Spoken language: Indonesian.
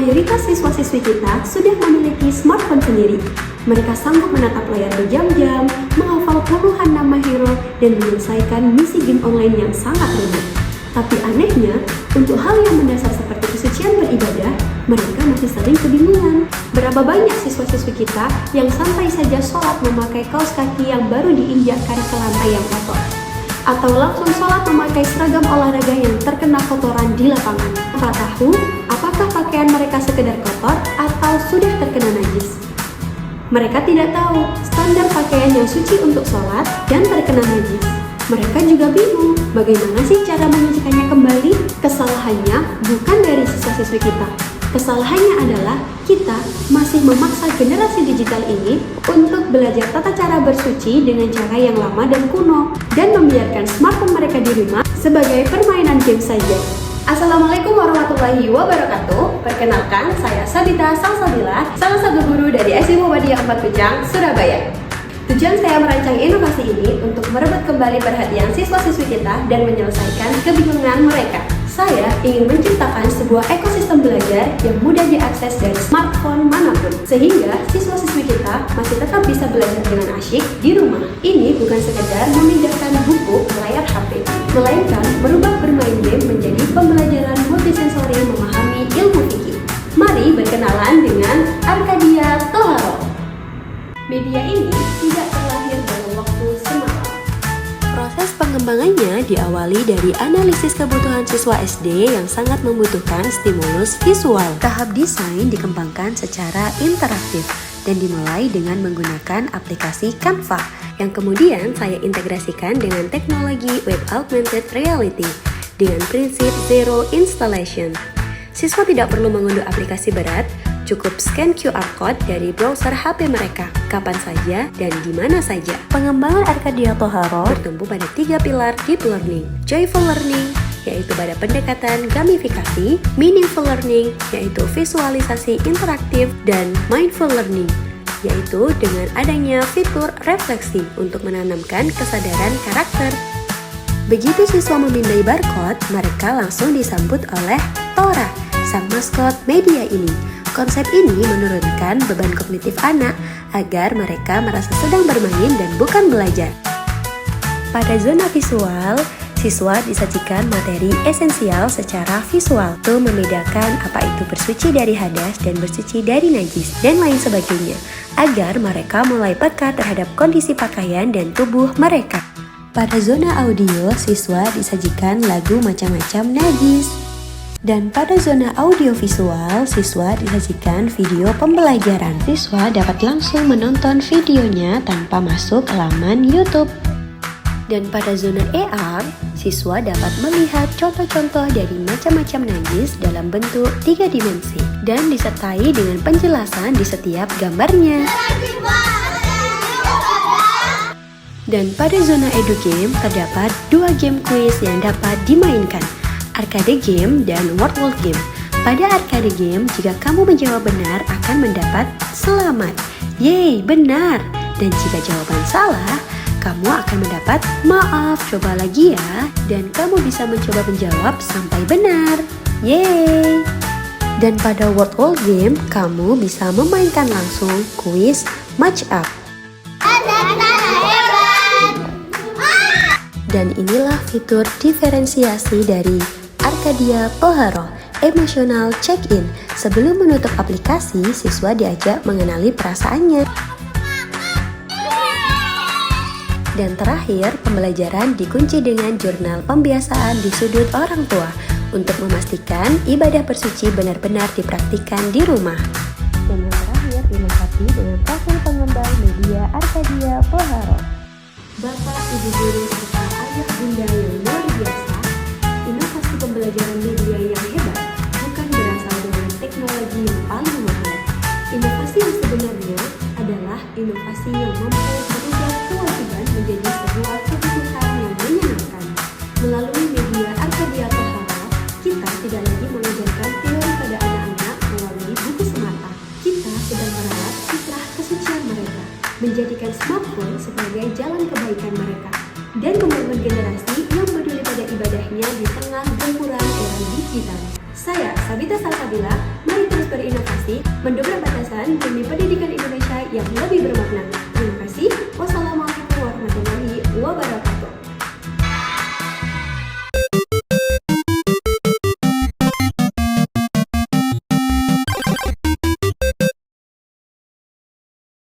Mayoritas siswa-siswi kita sudah memiliki smartphone sendiri. Mereka sanggup menatap layar berjam-jam, menghafal puluhan nama hero, dan menyelesaikan misi game online yang sangat rumit. Tapi anehnya, untuk hal yang mendasar seperti kesucian beribadah, mereka masih sering kebingungan. Berapa banyak siswa-siswi kita yang santai saja sholat memakai kaos kaki yang baru diinjakkan ke lantai yang kotor, atau langsung sholat memakai seragam olahraga yang terkena kotoran di lapangan. Tak tahu apakah pakaian mereka sekedar kotor atau sudah terkena najis. Mereka tidak tahu standar pakaian yang suci untuk sholat dan terkena najis. Mereka juga bingung bagaimana sih cara menyucikannya kembali. Kesalahannya bukan dari siswa-siswi kita. Kesalahannya adalah kita masih memaksa generasi digital ini untuk belajar tata cara bersuci dengan cara yang lama dan kuno, dan membiarkan smartphone mereka di rumah sebagai permainan game saja. Assalamualaikum warahmatullahi wabarakatuh. Perkenalkan, saya Sabita Salsabila, salah satu guru dari SD Muhammadiyah 4 Kujang, Surabaya. Tujuan saya merancang inovasi ini untuk merebut kembali perhatian siswa-siswi kita dan menyelesaikan kebingungan mereka. Saya ingin menciptakan sebuah ekosistem belajar yang mudah diakses dari smartphone manapun, sehingga siswa-siswi kita masih tetap bisa belajar dengan asyik di rumah. Ini bukan sekedar memindahkan buku ke layar HP, melainkan merubah bermain game menjadi pembelajaran multisensori memahami ilmu fikih. Mari berkenalan dengan Arkadia Toharo. Media ini tidak terlahir dalam waktu semalam. Proses pengembangannya diawali dari analisis kebutuhan siswa SD yang sangat membutuhkan stimulus visual. Tahap desain dikembangkan secara interaktif dan dimulai dengan menggunakan aplikasi Canva yang kemudian saya integrasikan dengan teknologi Web Augmented Reality dengan prinsip Zero Installation. Siswa tidak perlu mengunduh aplikasi berat, cukup scan QR Code dari browser HP mereka, kapan saja dan di mana saja. Pengembangan Arkadia Toharo bertumpu pada 3 pilar deep learning, joyful learning, yaitu pada pendekatan gamifikasi, meaningful learning, yaitu visualisasi interaktif, dan mindful learning, yaitu dengan adanya fitur refleksi untuk menanamkan kesadaran karakter. Begitu siswa memindai barcode, mereka langsung disambut oleh Tora, sang maskot media ini. Konsep ini menurunkan beban kognitif anak agar mereka merasa sedang bermain dan bukan belajar. Pada zona visual, siswa disajikan materi esensial secara visual untuk membedakan apa itu bersuci dari hadas dan bersuci dari najis dan lain sebagainya, agar mereka mulai peka terhadap kondisi pakaian dan tubuh mereka. Pada zona audio, siswa disajikan lagu macam-macam najis. Dan pada zona audiovisual, siswa disajikan video pembelajaran. Siswa dapat langsung menonton videonya tanpa masuk ke laman YouTube. Dan pada zona AR, siswa dapat melihat contoh-contoh dari macam-macam najis dalam bentuk 3 dimensi dan disertai dengan penjelasan di setiap gambarnya. Dan pada zona edu game terdapat 2 game quiz yang dapat dimainkan, arcade game dan world game. Pada arcade game, jika kamu menjawab benar akan mendapat selamat. Yeay, benar. Dan jika jawaban salah, kamu akan mendapat maaf, coba lagi ya. Dan kamu bisa mencoba menjawab sampai benar. Yeay. Dan pada world game, kamu bisa memainkan langsung kuis match up. Dan inilah fitur diferensiasi dari Arkadia Toharo, Emotional Check-in. Sebelum menutup aplikasi, siswa diajak mengenali perasaannya. Dan terakhir, pembelajaran dikunci dengan jurnal pembiasaan di sudut orang tua untuk memastikan ibadah bersuci benar-benar dipraktikkan di rumah. Dan yang terakhir dilengkapi dengan profil pengembang media Arkadia Toharo. Bapak, Ibu guru, serta ayah bunda yang luar biasa, inovasi pembelajaran media yang hebat bukan berasal dari teknologi yang paling mahal. Inovasi yang sebenarnya adalah inovasi yang mampu merubah kewajiban menjadi sebuah kebutuhan yang menyenangkan. Melalui media Arkadia Toharo, kita tidak lagi mengajarkan teori pada anak-anak melalui buku semata. Kita sedang merawat fitrah kesucian mereka, menjadikan smartphone sebagai jalan kebaikan mereka, dan membangun generasi yang peduli pada ibadahnya di tengah gempuran era digital. Saya, Sabita Salsabila, mari terus berinovasi, mendobrak batasan demi pendidikan Indonesia yang lebih bermakna.